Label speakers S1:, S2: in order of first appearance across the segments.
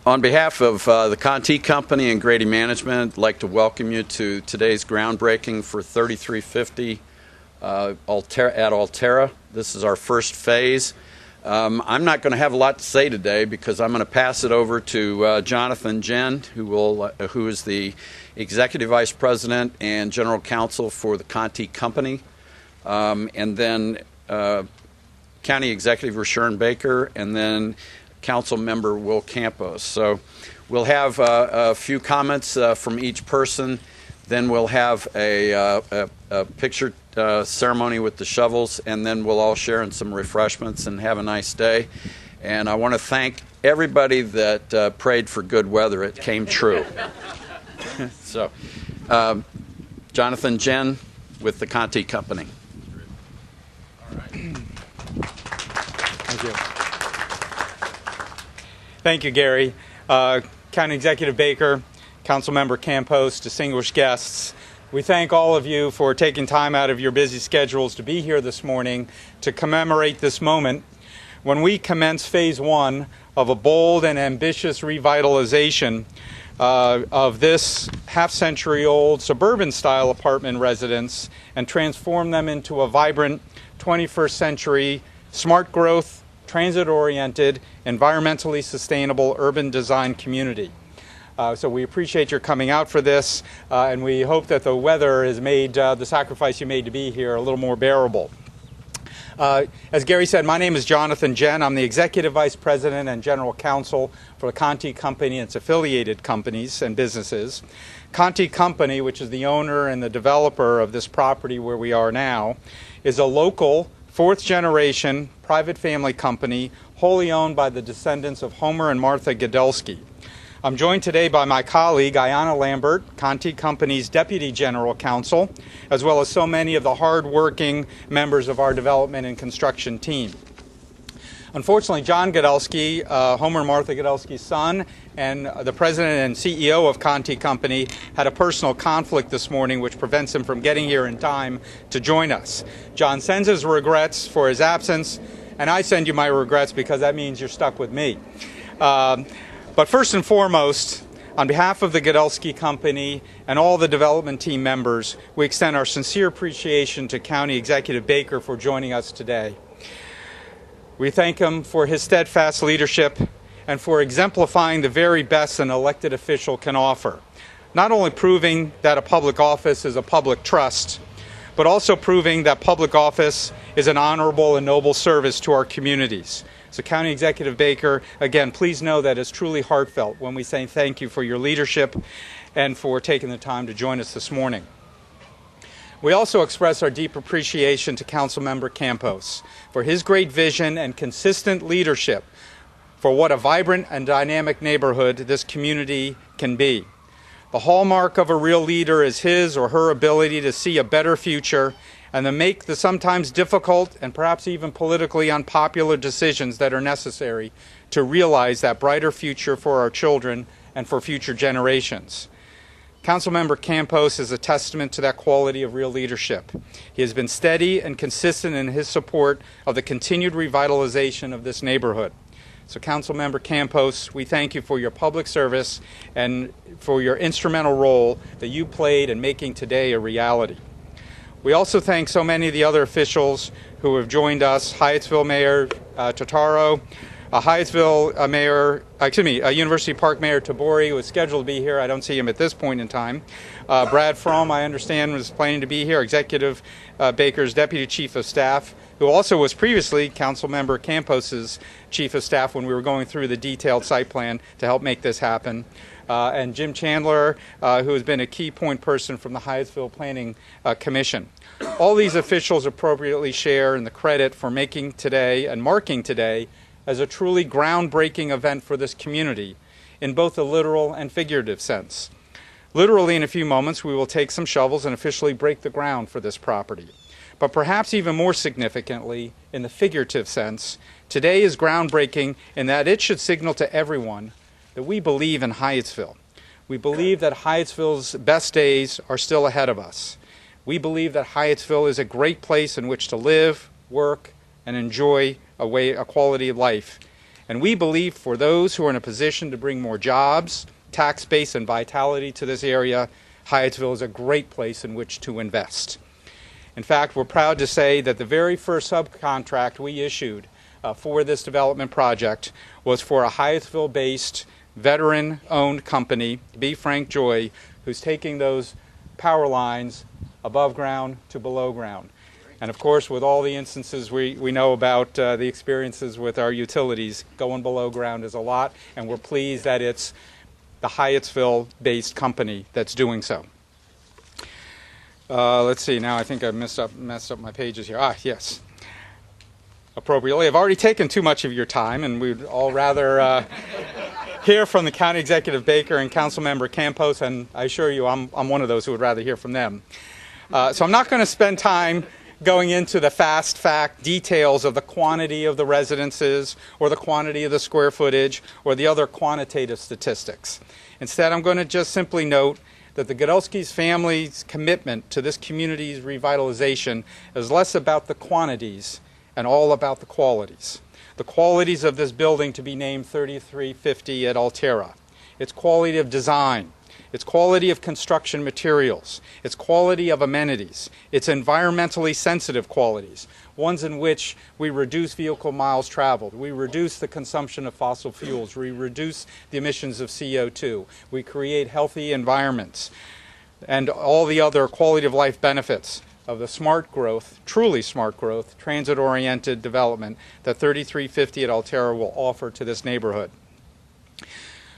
S1: On behalf of the Conti Company and Grady Management, I'd like to welcome you to today's groundbreaking for 3350 at Altera. This is our first phase. I'm not going to have a lot to say today because I'm going to pass it over to Jonathan Jen, who is the Executive Vice President and General Counsel for the Conti Company, and then County Executive Rashawn Baker, and then Council Member Will Campos. So we'll have a few comments from each person. Then we'll have a picture ceremony with the shovels, and then we'll all share in some refreshments and have a nice day. And I want to thank everybody that prayed for good weather. It came true. So, Jonathan Jen with the Conti Company.
S2: All right. Thank you. Thank you, Gary. County Executive Baker, Councilmember Campos, distinguished guests, we thank all of you for taking time out of your busy schedules to be here this morning to commemorate this moment when we commence Phase 1 of a bold and ambitious revitalization of this half-century-old suburban-style apartment residence and transform them into a vibrant 21st century smart growth, transit-oriented, environmentally sustainable urban design community. So we appreciate your coming out for this, and we hope that the weather has made the sacrifice you made to be here a little more bearable. As Gary said, my name is Jonathan Jen. I'm the Executive Vice President and General Counsel for the Conti Company and its affiliated companies and businesses. Conti Company, which is the owner and the developer of this property where we are now, is a local fourth-generation private family company wholly owned by the descendants of Homer and Martha Godelski. I'm joined today by my colleague, Ayanna Lambert, Conti Company's Deputy General Counsel, as well as so many of the hard-working members of our development and construction team. Unfortunately, John Godelski, Homer and Martha Godelski's son, and the president and CEO of Conti Company had a personal conflict this morning which prevents him from getting here in time to join us. John sends his regrets for his absence, and I send you my regrets because that means you're stuck with me. But first and foremost, on behalf of the Godelski Company and all the development team members, we extend our sincere appreciation to County Executive Baker for joining us today. We thank him for his steadfast leadership and for exemplifying the very best an elected official can offer, not only proving that a public office is a public trust, but also proving that public office is an honorable and noble service to our communities. So County Executive Baker, again, please know that it's truly heartfelt when we say thank you for your leadership and for taking the time to join us this morning. We also express our deep appreciation to Councilmember Campos for his great vision and consistent leadership for what a vibrant and dynamic neighborhood this community can be. The hallmark of a real leader is his or her ability to see a better future and to make the sometimes difficult and perhaps even politically unpopular decisions that are necessary to realize that brighter future for our children and for future generations. Councilmember Campos is a testament to that quality of real leadership. He has been steady and consistent in his support of the continued revitalization of this neighborhood. So Councilmember Campos, we thank you for your public service and for your instrumental role that you played in making today a reality. We also thank so many of the other officials who have joined us, Hyattsville Mayor Totaro, Hyattsville University Park Mayor Tabori, who was scheduled to be here. I don't see him at this point in time. Brad Fromm, I understand, was planning to be here, Executive Baker's Deputy Chief of Staff, who also was previously Councilmember Campos's Chief of Staff when we were going through the detailed site plan to help make this happen. And Jim Chandler, who has been a key point person from the Hyattsville Planning Commission. All these officials appropriately share in the credit for making today and marking today as a truly groundbreaking event for this community in both a literal and figurative sense. Literally, in a few moments, we will take some shovels and officially break the ground for this property. But perhaps even more significantly, in the figurative sense, today is groundbreaking in that it should signal to everyone that we believe in Hyattsville. We believe that Hyattsville's best days are still ahead of us. We believe that Hyattsville is a great place in which to live, work, and enjoy a quality of life. And we believe for those who are in a position to bring more jobs, tax base, and vitality to this area, Hyattsville is a great place in which to invest. In fact, we're proud to say that the very first subcontract we issued for this development project was for a Hyattsville-based, veteran-owned company, B. Frank Joy, who's taking those power lines above ground to below ground. And of course, with all the instances we know about the experiences with our utilities, going below ground is a lot, and we're pleased that it's the Hyattsville-based company that's doing so. Let's see, now I think I've messed up my pages here. Yes. Appropriately. I've already taken too much of your time, and we'd all rather hear from the County Executive Baker and Councilmember Campos, and I assure you I'm one of those who would rather hear from them. So I'm not going to spend time going into the fast fact details of the quantity of the residences or the quantity of the square footage or the other quantitative statistics. Instead, I'm going to just simply note that the Godelsky's family's commitment to this community's revitalization is less about the quantities and all about the qualities. The qualities of this building to be named 3350 at Altera. Its quality of design, its quality of construction materials, its quality of amenities, its environmentally sensitive qualities, ones in which we reduce vehicle miles traveled, we reduce the consumption of fossil fuels, we reduce the emissions of CO2, we create healthy environments, and all the other quality of life benefits of the smart growth, truly smart growth, transit-oriented development that 3350 at Altera will offer to this neighborhood.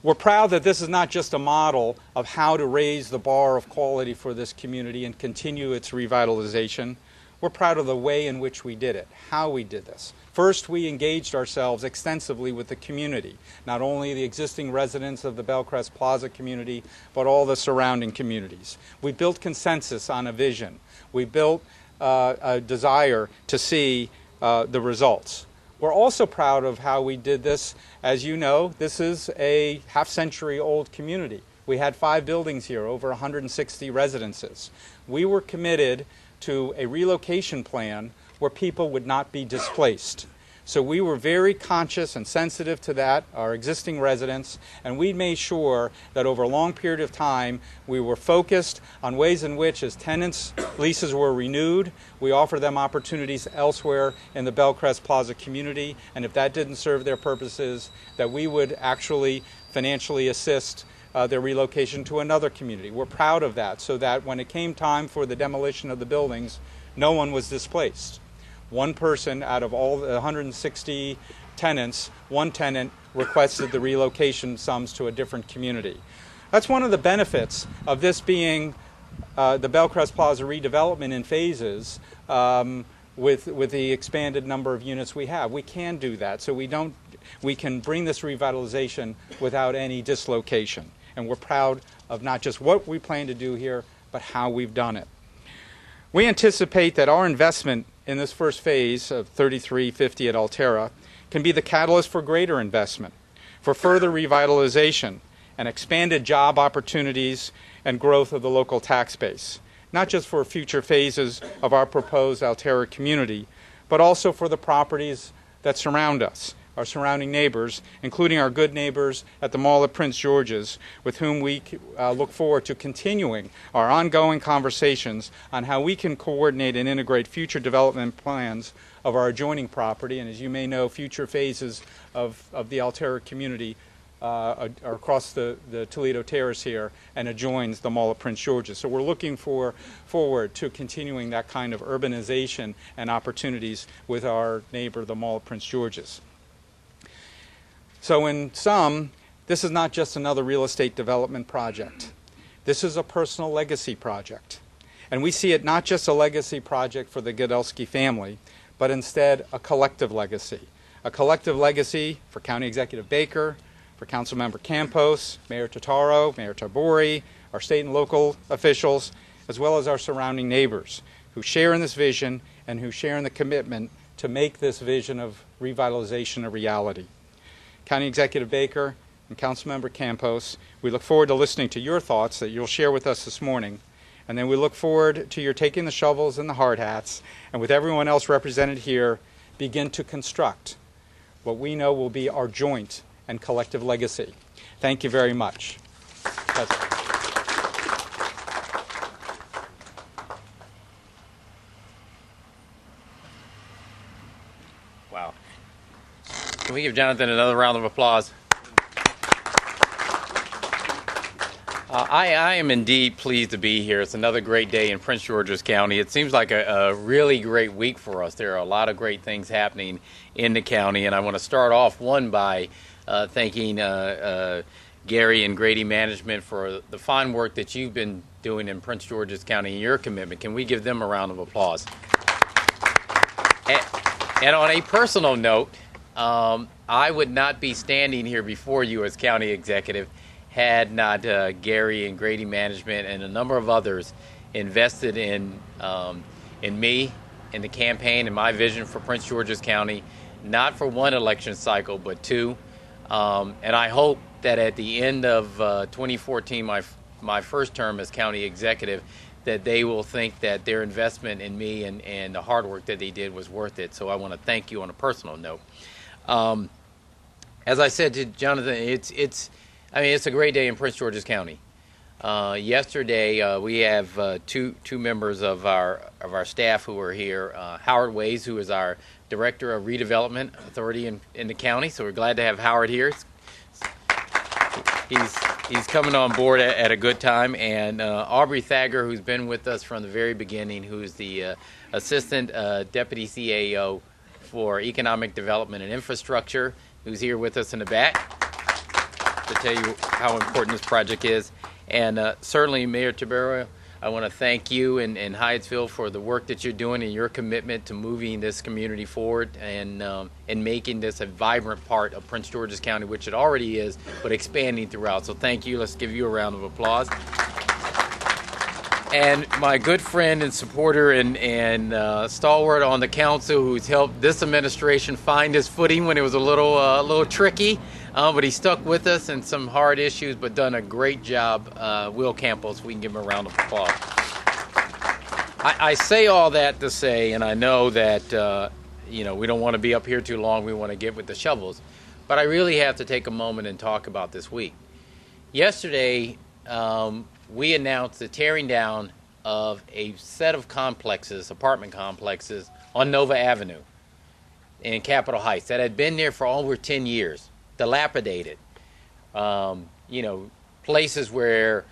S2: We're proud that this is not just a model of how to raise the bar of quality for this community and continue its revitalization. We're proud of the way in which we did it, how we did this. First, we engaged ourselves extensively with the community, not only the existing residents of the Bellcrest Plaza community, but all the surrounding communities. We built consensus on a vision. We built a desire to see the results. We're also proud of how we did this. As you know, this is a half-century-old community. We had 5 buildings here, over 160 residences. We were committed to a relocation plan where people would not be displaced. So we were very conscious and sensitive to that, our existing residents, and we made sure that over a long period of time we were focused on ways in which, as tenants' leases were renewed, we offer them opportunities elsewhere in the Bellcrest Plaza community, and if that didn't serve their purposes, that we would actually financially assist their relocation to another community. We're proud of that, so that when it came time for the demolition of the buildings, no one was displaced. One person out of all the 160 tenants, one tenant requested the relocation sums to a different community. That's one of the benefits of this being the Bellcrest Plaza redevelopment in phases with the expanded number of units we have. We can do that, so we can bring this revitalization without any dislocation. And we're proud of not just what we plan to do here, but how we've done it. We anticipate that our investment in this first phase of 3350 at Altera can be the catalyst for greater investment, for further revitalization, and expanded job opportunities and growth of the local tax base, not just for future phases of our proposed Altera community, but also for the properties that surround us, our surrounding neighbors, including our good neighbors at the Mall at Prince George's, with whom we look forward to continuing our ongoing conversations on how we can coordinate and integrate future development plans of our adjoining property. And as you may know, future phases of the Altera community are across the Toledo Terrace here and adjoins the Mall at Prince George's. So we're looking forward to continuing that kind of urbanization and opportunities with our neighbor, the Mall at Prince George's. So in sum, this is not just another real estate development project. This is a personal legacy project. And we see it not just a legacy project for the Godelsky family, but instead a collective legacy. A collective legacy for County Executive Baker, for Councilmember Campos, Mayor Totaro, Mayor Tabori, our state and local officials, as well as our surrounding neighbors who share in this vision and who share in the commitment to make this vision of revitalization a reality. County Executive Baker and Councilmember Campos, we look forward to listening to your thoughts that you'll share with us this morning. And then we look forward to your taking the shovels and the hard hats, and with everyone else represented here, begin to construct. what we know will be our joint and collective legacy. Thank you very much.
S3: Wow. Can we give Jonathan another round of applause? I am indeed pleased to be here. It's another great day in Prince George's County. It seems like a really great week for us. There are a lot of great things happening in the county, and I want to start off by thanking Gary and Grady Management for the fine work that you've been doing in Prince George's County and your commitment. Can we give them a round of applause? And on a personal note, I would not be standing here before you as county executive had not Gary and Grady Management and a number of others invested in me, in the campaign, and my vision for Prince George's County, not for one election cycle, but two. And I hope that at the end of 2014, my first term as county executive, that they will think that their investment in me and the hard work that they did was worth it. So I want to thank you on a personal note. As I said to Jonathan, it's a great day in Prince George's County. Yesterday, we have two members of our staff who are here. Howard Ways, who is our Director of Redevelopment Authority in the county. So we're glad to have Howard here. He's coming on board at a good time. And Aubrey Thager, who's been with us from the very beginning, who's the Assistant Deputy CAO for Economic Development and Infrastructure, who's here with us in the back to tell you how important this project is. And certainly, Mayor Tabarro, I want to thank you and Hyattsville for the work that you're doing and your commitment to moving this community forward and making this a vibrant part of Prince George's County, which it already is, but expanding throughout. So thank you. Let's give you a round of applause. And my good friend and supporter and stalwart on the council, who's helped this administration find his footing when it was a little tricky, but he stuck with us in some hard issues, but done a great job. Will Campos, we can give him a round of applause. I say all that to say, and I know that we don't want to be up here too long. We want to get with the shovels, but I really have to take a moment and talk about this week. Yesterday, we announced the tearing down of a set of apartment complexes on Nova Avenue in Capitol Heights that had been there for over 10 years, dilapidated. Places where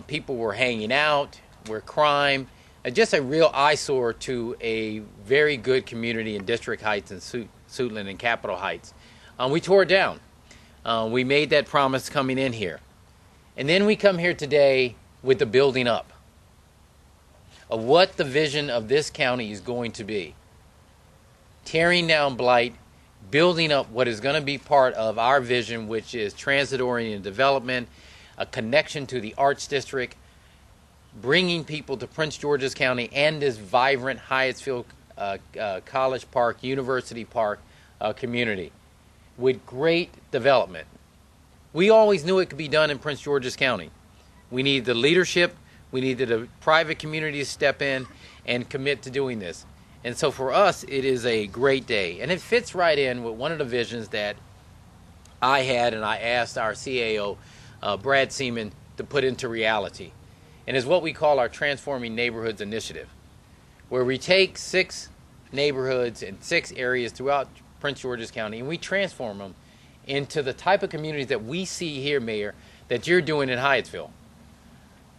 S3: people were hanging out, where crime, just a real eyesore to a very good community in District Heights and Suitland and Capitol Heights. We tore it down. We made that promise coming in here. And then we come here today with the building up of what the vision of this county is going to be. Tearing down blight, building up what is going to be part of our vision, which is transit-oriented development, a connection to the Arts District, bringing people to Prince George's County and this vibrant Hyattsville College Park, University Park community with great development. We always knew it could be done in Prince George's County. We needed the leadership, we needed the private community to step in and commit to doing this. And so for us, it is a great day. And it fits right in with one of the visions that I had and I asked our CAO, Brad Seaman, to put into reality. And is what we call our Transforming Neighborhoods Initiative, where we take 6 neighborhoods and 6 areas throughout Prince George's County and we transform them into the type of communities that we see here, Mayor, that you're doing in Hyattsville.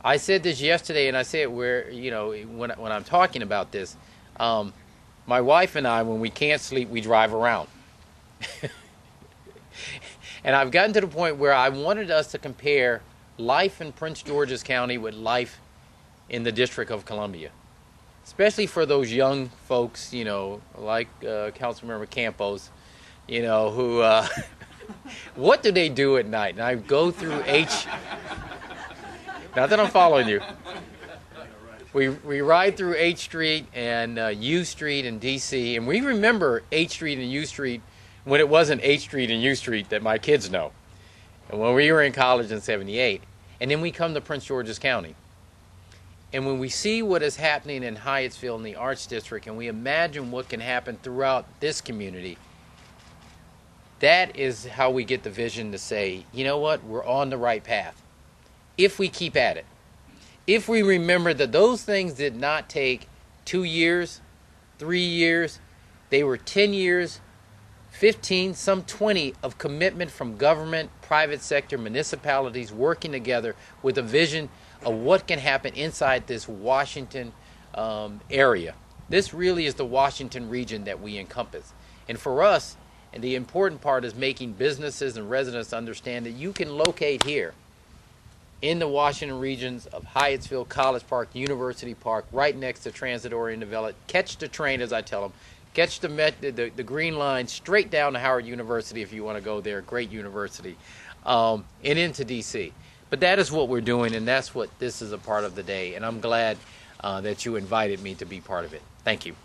S3: I said this yesterday, and I say it when I'm talking about this. My wife and I, when we can't sleep, we drive around. And I've gotten to the point where I wanted us to compare life in Prince George's County with life in the District of Columbia. Especially for those young folks, like Councilmember Campos, who... what do they do at night? And I go through not that I'm following you. We ride through H Street and U Street in D.C., and we remember H Street and U Street when it wasn't H Street and U Street that my kids know. And when we were in college in '78. And then we come to Prince George's County. And when we see what is happening in Hyattsville in the Arts District, and we imagine what can happen throughout this community, That is how we get the vision to say, you know what, we're on the right path. If we keep at it. If we remember that those things did not take 2 years, 3 years, they were 10 years, 15, some 20 of commitment from government, private sector, municipalities working together with a vision of what can happen inside this Washington area. This really is the Washington region that we encompass. And for us, and the important part is making businesses and residents understand that you can locate here in the Washington regions of Hyattsville, College Park, University Park, right next to transit-oriented development. Catch the train, as I tell them. Catch the green line straight down to Howard University if you want to go there. Great university. And into D.C. But that is what we're doing, and that's what this is a part of the day. And I'm glad that you invited me to be part of it. Thank you.